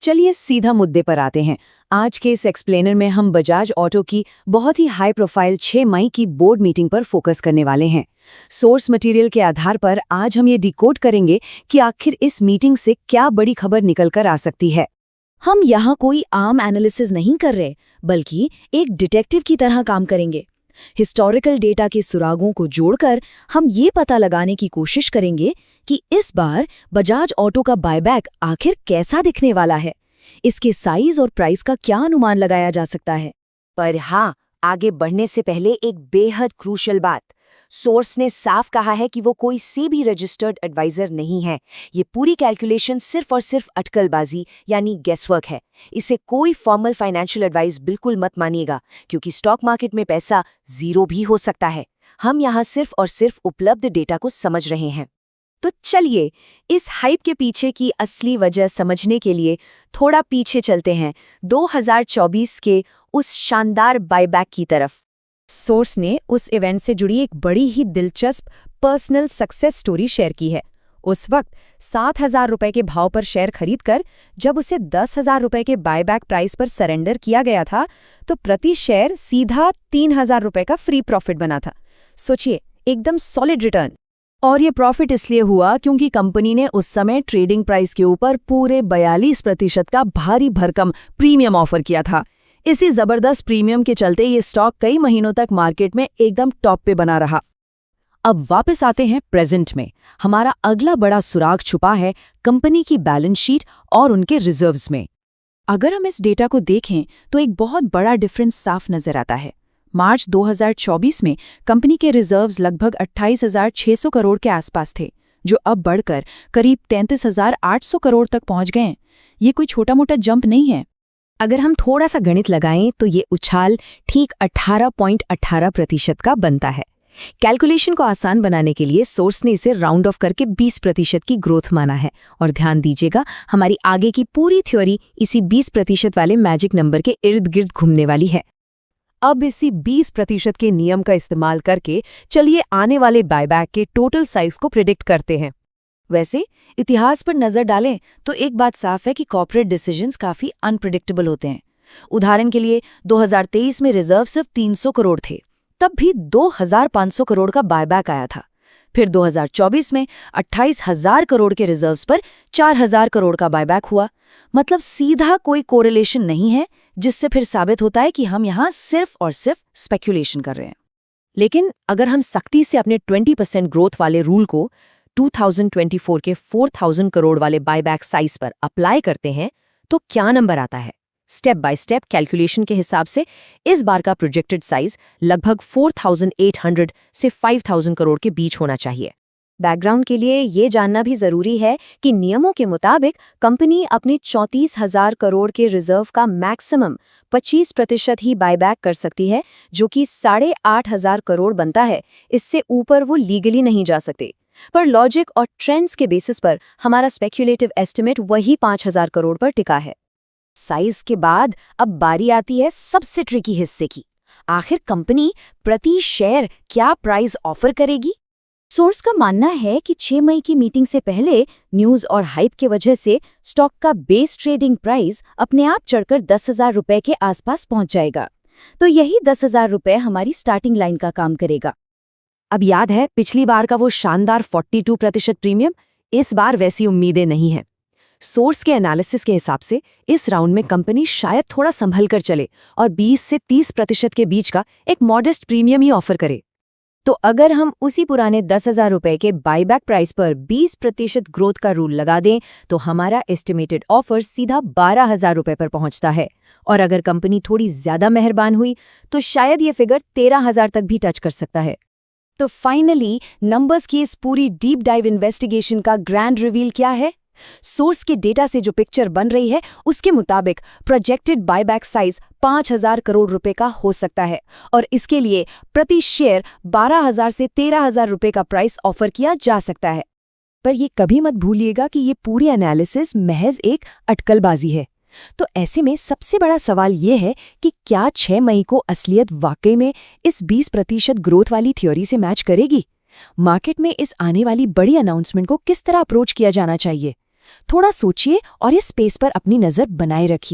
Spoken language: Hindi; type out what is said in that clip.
चलिए सीधा मुद्दे पर आते हैं। आज के इस एक्सप्लेनर में हम बजाज ऑटो की बहुत ही हाई प्रोफाइल 6 मई की बोर्ड मीटिंग पर फोकस करने वाले हैं। सोर्स मटेरियल के आधार पर आज हम ये डिकोड करेंगे कि आखिर इस मीटिंग से क्या बड़ी खबर निकल कर आ सकती है। हम यहाँ कोई आम एनालिसिस नहीं कर रहे, बल्कि एक डिटेक्टिव की तरह काम करेंगे। हिस्टोरिकल डेटा के सुरागों को जोड़कर हम ये पता लगाने की कोशिश करेंगे कि इस बार बजाज ऑटो का बायबैक आखिर कैसा दिखने वाला है। इसके साइज और प्राइस का क्या अनुमान लगाया जा सकता है। पर हाँ, आगे बढ़ने से पहले एक बेहद क्रूशल बात। सोर्स ने साफ कहा है कि वो कोई सेबी रजिस्टर्ड एडवाइजर नहीं है। ये पूरी कैलकुलेशन सिर्फ और सिर्फ अटकलबाजी यानी गेसवर्क है। इसे कोई फॉर्मल फाइनेंशियल एडवाइस बिल्कुल मत मानिएगा, क्योंकि स्टॉक मार्केट में पैसा जीरो भी हो सकता है। हम यहाँ सिर्फ और सिर्फ उपलब्ध डेटा को समझ रहे हैं। तो चलिए इस हाइप के पीछे की असली वजह समझने के लिए थोड़ा पीछे चलते हैं, 2024 के उस शानदार बायबैक की तरफ। सोर्स ने उस इवेंट से जुड़ी एक बड़ी ही दिलचस्प पर्सनल सक्सेस स्टोरी शेयर की है। उस वक्त 7,000 रुपए के भाव पर शेयर खरीदकर जब उसे 10,000 रुपए के बायबैक प्राइस पर सरेंडर किया गया था, तो प्रति शेयर सीधा 3,000 रुपए का फ्री प्रॉफिट बना था। सोचिए, एकदम सॉलिड रिटर्न। और ये प्रॉफिट इसलिए हुआ क्योंकि कंपनी ने उस समय ट्रेडिंग प्राइस के ऊपर पूरे 42% का भारी भरकम प्रीमियम ऑफर किया था। इसी जबरदस्त प्रीमियम के चलते ये स्टॉक कई महीनों तक मार्केट में एकदम टॉप पे बना रहा। अब वापस आते हैं प्रेजेंट में। हमारा अगला बड़ा सुराग छुपा है कंपनी की बैलेंस शीट और उनके रिजर्व्स में। अगर हम इस डेटा को देखें तो एक बहुत बड़ा डिफरेंस साफ नजर आता है। मार्च 2024 में कंपनी के रिजर्व्स लगभग 28,600 करोड़ के आसपास थे, जो अब बढ़कर करीब 33,800 करोड़ तक पहुंच गए हैं। ये कोई छोटा मोटा जंप नहीं है। अगर हम थोड़ा सा गणित लगाएं तो ये उछाल ठीक 18.18% का बनता है। कैलकुलेशन को आसान बनाने के लिए सोर्स ने इसे राउंड ऑफ करके 20% की ग्रोथ माना है। और ध्यान दीजिएगा, हमारी आगे की पूरी थ्योरी इसी 20% वाले मैजिक नंबर के इर्द गिर्द घूमने वाली है। अब इसी 20% के नियम का इस्तेमाल करके चलिए आने वाले बायबैक के टोटल साइज को प्रिडिक्ट करते हैं। वैसे इतिहास पर नजर डालें तो एक बात साफ है कि कॉर्पोरेट डिसीजंस काफी अनप्रिडिक्टेबल होते हैं। उदाहरण के लिए 2023 में रिजर्व सिर्फ 300 करोड़ थे, तब भी 2,500 करोड़ का बायबैक आया था। फिर 2024 में 28,000 करोड़ के रिजर्व्स पर 4,000 करोड़ का बायबैक हुआ। मतलब सीधा कोई कोरिलेशन नहीं है, जिससे फिर साबित होता है कि हम यहाँ सिर्फ और सिर्फ स्पेक्यूलेशन कर रहे हैं। लेकिन अगर हम सख्ती से अपने 20% ग्रोथ वाले रूल को 2024 के 4,000 करोड़ वाले बायबैक साइज पर अप्लाई करते हैं तो क्या नंबर आता है। स्टेप बाय स्टेप कैलकुलेशन के हिसाब से इस बार का प्रोजेक्टेड साइज लगभग 4,800 से 5,000 करोड़ के बीच होना चाहिए। बैकग्राउंड के लिए ये जानना भी जरूरी है कि नियमों के मुताबिक कंपनी अपने 34,000 करोड़ के रिजर्व का मैक्सिमम 25% ही बायबैक कर सकती है, जो कि 8,500 करोड़ बनता है। इससे ऊपर वो लीगली नहीं जा सकते। पर लॉजिक और ट्रेंड्स के बेसिस पर हमारा स्पेक्युलेटिव एस्टिमेट वही 5,000 करोड़ पर टिका है। साइज के बाद अब बारी आती है सबसे ट्रिकी हिस्से की। आखिर कंपनी प्रति शेयर क्या प्राइस ऑफर करेगी। सोर्स का मानना है कि 6 मई की मीटिंग से पहले न्यूज और हाइप की वजह से स्टॉक का बेस ट्रेडिंग प्राइस अपने आप चढ़कर 10,000 रुपए के आसपास पहुंच जाएगा। तो यही 10,000 रुपए हमारी स्टार्टिंग लाइन का काम करेगा। अब याद है पिछली बार का वो शानदार 42% प्रीमियम? इस बार वैसी उम्मीदें नहीं हैं। सोर्स के एनालिसिस के हिसाब से इस राउंड में कंपनी शायद थोड़ा संभल कर चले और 20 से 30% के बीच का एक मॉडेस्ट प्रीमियम ही ऑफर करे। तो अगर हम उसी पुराने 10,000 रुपए के बायबैक प्राइस पर 20% ग्रोथ का रूल लगा दें तो हमारा एस्टिमेटेड ऑफर सीधा 12,000 रुपए पर पहुंचता है। और अगर कंपनी थोड़ी ज्यादा मेहरबान हुई तो शायद ये फिगर 13,000 तक भी टच कर सकता है। तो फाइनली नंबर्स की इस पूरी डीप डाइव इन्वेस्टिगेशन का ग्रैंड रिवील क्या है। सोर्स के डेटा से जो पिक्चर बन रही है उसके मुताबिक प्रोजेक्टेड बायबैक साइज 5,000 करोड़ रुपए का हो सकता है और इसके लिए प्रति शेयर 12,000 से 13,000 रुपए का प्राइस ऑफर किया जा सकता है। पर ये कभी मत भूलिएगा कि ये पूरी एनालिसिस महज एक अटकलबाजी है। तो ऐसे में सबसे बड़ा सवाल ये है कि क्या 6 मई को असलियत वाकई में इस 20% ग्रोथ वाली थ्योरी से मैच करेगी। मार्केट में इस आने वाली बड़ी अनाउंसमेंट को किस तरह अप्रोच किया जाना चाहिए। थोड़ा सोचिए और इस स्पेस पर अपनी नज़र बनाए रखिए।